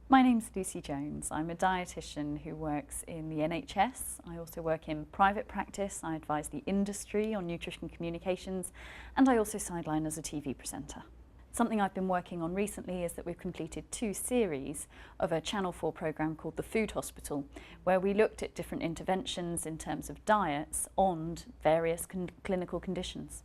My name's Lucy Jones. I'm a dietitian who works in the NHS. I also work in private practice. I advise the industry on nutrition communications, and I also sideline as a TV presenter. Something I've been working on recently is that we've completed 2 series of a Channel 4 programme called The Food Hospital, where we looked at different interventions in terms of diets on various clinical conditions.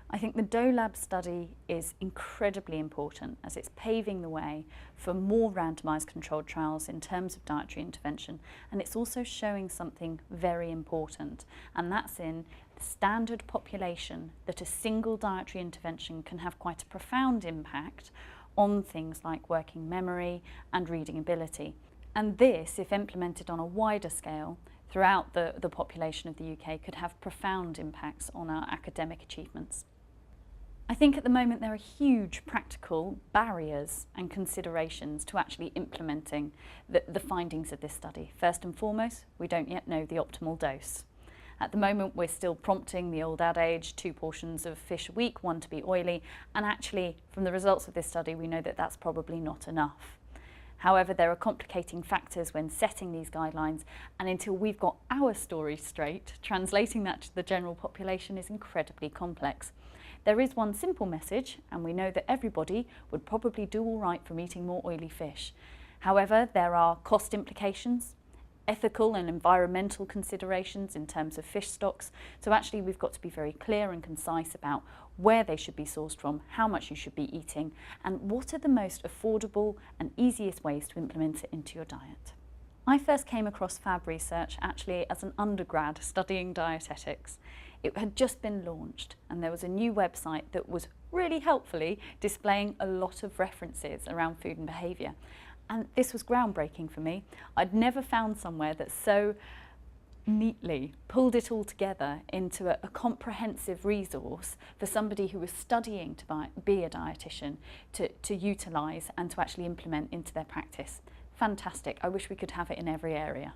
I think the DOLAB study is incredibly important as it's paving the way for more randomised controlled trials in terms of dietary intervention, and it's also showing something very important, and that's in the standard population that a single dietary intervention can have quite a profound impact on things like working memory and reading ability. And this, if implemented on a wider scale throughout the population of the UK, could have profound impacts on our academic achievements. I think at the moment there are huge practical barriers and considerations to actually implementing the findings of this study. First and foremost, we don't yet know the optimal dose. At the moment we're still prompting the old adage, 2 portions of fish a week, 1 to be oily, and actually from the results of this study we know that that's probably not enough. However, there are complicating factors when setting these guidelines, and until we've got our story straight, translating that to the general population is incredibly complex. There is one simple message, and we know that everybody would probably do all right from eating more oily fish. However, there are cost implications, ethical and environmental considerations in terms of fish stocks, so actually we've got to be very clear and concise about where they should be sourced from, how much you should be eating, and what are the most affordable and easiest ways to implement it into your diet. I first came across FAB Research actually as an undergrad studying dietetics. It had just been launched and there was a new website that was really helpfully displaying a lot of references around food and behaviour. And this was groundbreaking for me. I'd never found somewhere that so neatly pulled it all together into a comprehensive resource for somebody who was studying to be a dietitian to utilise and to actually implement into their practice. Fantastic. I wish we could have it in every area.